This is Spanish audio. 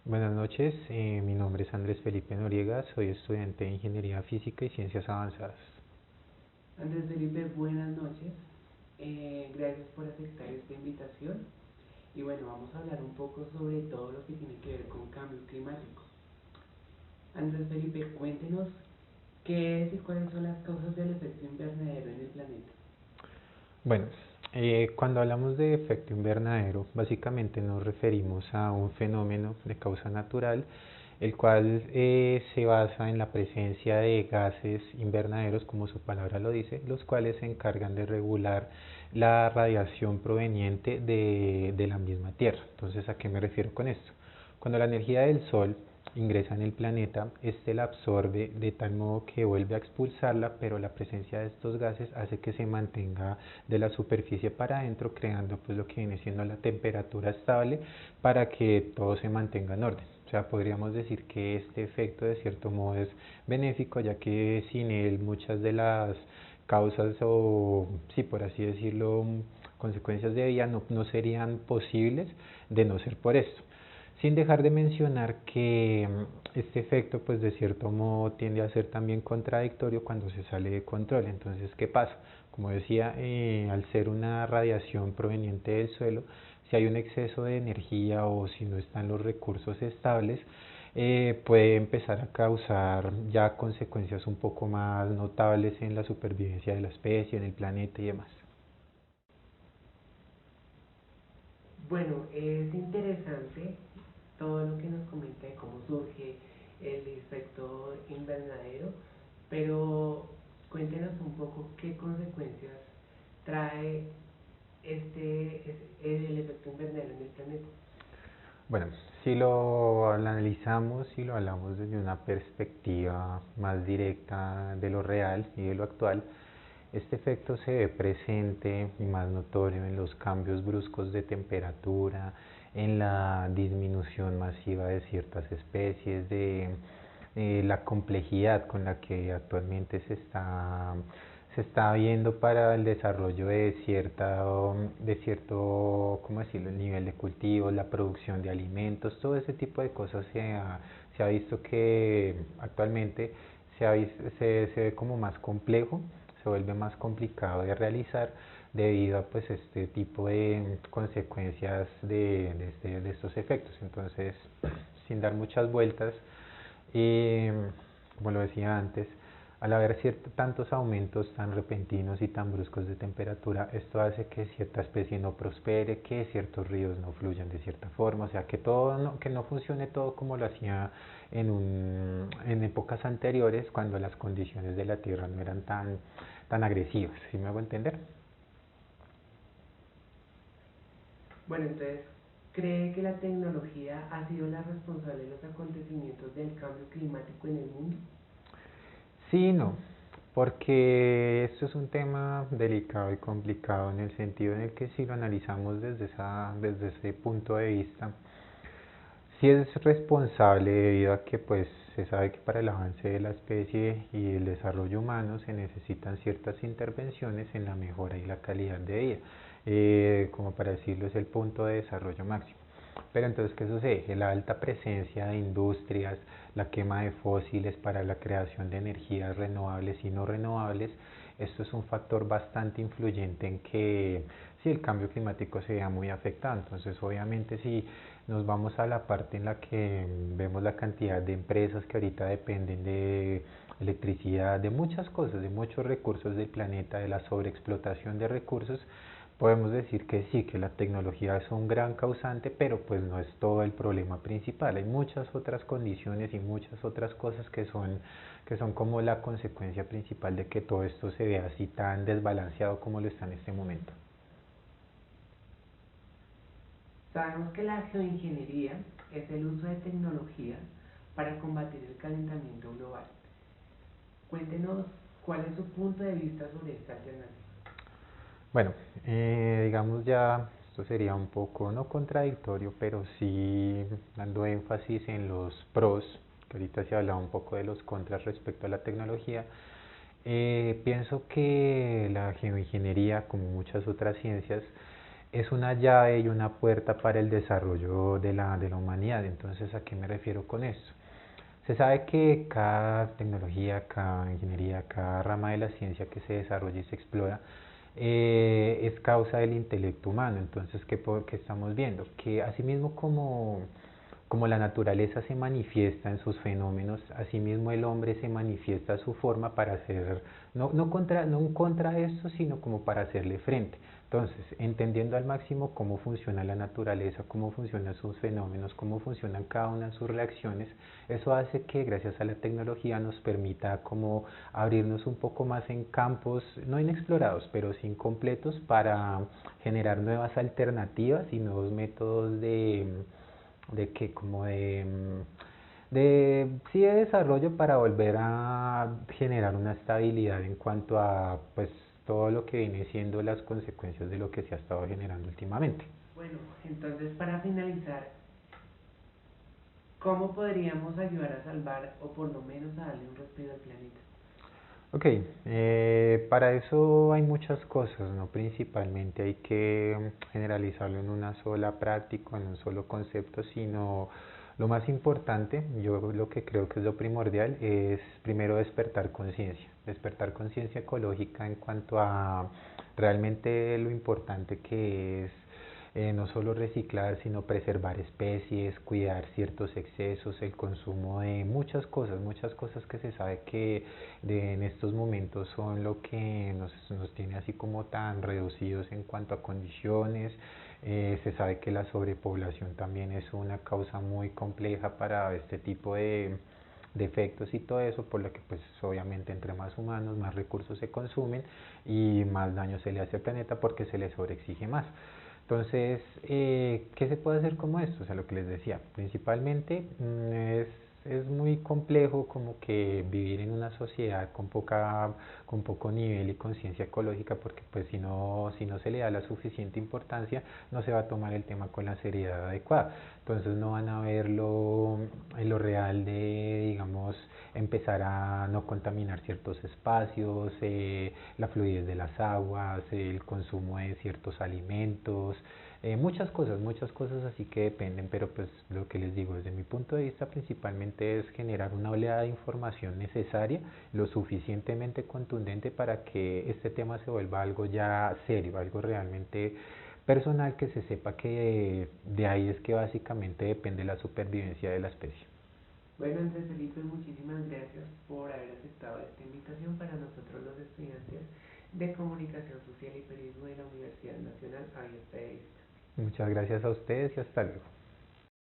Buenas noches, mi nombre es Andrés Felipe Noriega, soy estudiante de Ingeniería Física y Ciencias Avanzadas. Andrés Felipe, buenas noches. Gracias por aceptar esta invitación. Y bueno, vamos a hablar un poco sobre todo lo que tiene que ver con cambio climático. Andrés Felipe, cuéntenos qué es y cuáles son las causas del efecto invernadero en el planeta. Bueno, cuando hablamos de efecto invernadero, básicamente nos referimos a un fenómeno de causa natural, el cual se basa en la presencia de gases invernaderos, como su palabra lo dice, los cuales se encargan de regular la radiación proveniente de la misma Tierra. Entonces, ¿a qué me refiero con esto? Cuando la energía del Sol ingresa en el planeta, este la absorbe de tal modo que vuelve a expulsarla, pero la presencia de estos gases hace que se mantenga de la superficie para adentro, creando pues lo que viene siendo la temperatura estable para que todo se mantenga en orden. O sea, podríamos decir que este efecto de cierto modo es benéfico, ya que sin él muchas de las causas o, sí, por así decirlo, consecuencias de ella no serían posibles de no ser por esto. Sin dejar de mencionar que este efecto pues de cierto modo tiende a ser también contradictorio cuando se sale de control. Entonces, ¿qué pasa? Como decía, al ser una radiación proveniente del suelo, si hay un exceso de energía o si no están los recursos estables, puede empezar a causar ya consecuencias un poco más notables en la supervivencia de la especie, en el planeta y demás. Bueno, es interesante todo lo que nos comenta de cómo surge el efecto invernadero, pero cuéntenos un poco qué consecuencias trae el efecto invernadero en el planeta. Bueno, si lo analizamos y lo hablamos desde una perspectiva más directa de lo real y de lo actual, este efecto se ve presente y más notorio en los cambios bruscos de temperatura, en la disminución masiva de ciertas especies, de la complejidad con la que actualmente se está viendo para el desarrollo de cierto, ¿cómo decirlo?, el nivel de cultivo, la producción de alimentos, todo ese tipo de cosas se ha visto que actualmente se ve como más complejo, se vuelve más complicado de realizar debido a pues este tipo de consecuencias de estos efectos. Entonces, sin dar muchas vueltas, y como lo decía antes, al haber tantos aumentos tan repentinos y tan bruscos de temperatura, esto hace que cierta especie no prospere, que ciertos ríos no fluyan de cierta forma, o sea, que no funcione todo como lo hacía en épocas anteriores, cuando las condiciones de la Tierra no eran tan agresivas. ¿Sí me hago entender? Bueno, entonces, ¿cree que la tecnología ha sido la responsable de los acontecimientos del cambio climático en el mundo? Sí y no, porque esto es un tema delicado y complicado en el sentido en el que si lo analizamos desde ese punto de vista, sí es responsable debido a que pues se sabe que para el avance de la especie y el desarrollo humano se necesitan ciertas intervenciones en la mejora y la calidad de vida. Como para decirlo, es el punto de desarrollo máximo. Pero entonces, ¿qué sucede? La alta presencia de industrias, la quema de fósiles para la creación de energías renovables y no renovables, esto es un factor bastante influyente en que si el cambio climático se vea muy afectado. Entonces, obviamente, si nos vamos a la parte en la que vemos la cantidad de empresas que ahorita dependen de electricidad, de muchas cosas, de muchos recursos del planeta, de la sobreexplotación de recursos, podemos decir que sí, que la tecnología es un gran causante, pero pues no es todo el problema principal. Hay muchas otras condiciones y muchas otras cosas que son como la consecuencia principal de que todo esto se vea así tan desbalanceado como lo está en este momento. Sabemos que la geoingeniería es el uso de tecnología para combatir el calentamiento global. Cuéntenos cuál es su punto de vista sobre esta alternativa. Bueno, digamos ya, esto sería un poco no contradictorio, pero sí dando énfasis en los pros, que ahorita se hablaba un poco de los contras respecto a la tecnología. Pienso que la geoingeniería, como muchas otras ciencias, es una llave y una puerta para el desarrollo de la humanidad. Entonces, ¿a qué me refiero con esto? Se sabe que cada tecnología, cada ingeniería, cada rama de la ciencia que se desarrolla y se explora es causa del intelecto humano. Entonces, ¿qué estamos viendo? Que asimismo como la naturaleza se manifiesta en sus fenómenos, asimismo el hombre se manifiesta a su forma para hacer, no contra esto, sino como para hacerle frente. Entonces, entendiendo al máximo cómo funciona la naturaleza, cómo funcionan sus fenómenos, cómo funcionan cada una de sus reacciones, eso hace que gracias a la tecnología nos permita como abrirnos un poco más en campos no inexplorados, pero sí incompletos para generar nuevas alternativas y nuevos métodos de que como sí de desarrollo para volver a generar una estabilidad en cuanto a pues todo lo que viene siendo las consecuencias de lo que se ha estado generando últimamente. Bueno, entonces para finalizar, ¿cómo podríamos ayudar a salvar o por lo menos a darle un respiro al planeta? Ok, para eso hay muchas cosas, ¿no? Principalmente hay que generalizarlo en una sola práctica, en un solo concepto, sino lo más importante, yo lo que creo que es lo primordial, es primero despertar conciencia ecológica en cuanto a realmente lo importante que es no solo reciclar, sino preservar especies, cuidar ciertos excesos, el consumo de muchas cosas que se sabe que en estos momentos son lo que nos tiene así como tan reducidos en cuanto a condiciones. Se sabe que la sobrepoblación también es una causa muy compleja para este tipo de efectos y todo eso, por lo que pues obviamente entre más humanos, más recursos se consumen y más daño se le hace al planeta porque se le sobreexige más. Entonces, ¿qué se puede hacer como esto? O sea, lo que les decía, principalmente es muy complejo como que vivir en una sociedad con poco nivel y conciencia ecológica, porque pues si no se le da la suficiente importancia, no se va a tomar el tema con la seriedad adecuada. Entonces no van a ver lo real de, digamos, empezar a no contaminar ciertos espacios, la fluidez de las aguas, el consumo de ciertos alimentos, muchas cosas así que dependen, pero pues lo que les digo desde mi punto de vista principalmente es generar una oleada de información necesaria, lo suficientemente contundente para que este tema se vuelva algo ya serio, algo realmente personal, que se sepa que de ahí es que básicamente depende la supervivencia de la especie. Bueno, Andrés Felipe, muchísimas gracias por haber aceptado esta invitación para nosotros los estudiantes de Comunicación Social y Periodismo de la Universidad Nacional Abierta de Vista. Muchas gracias a ustedes y hasta luego.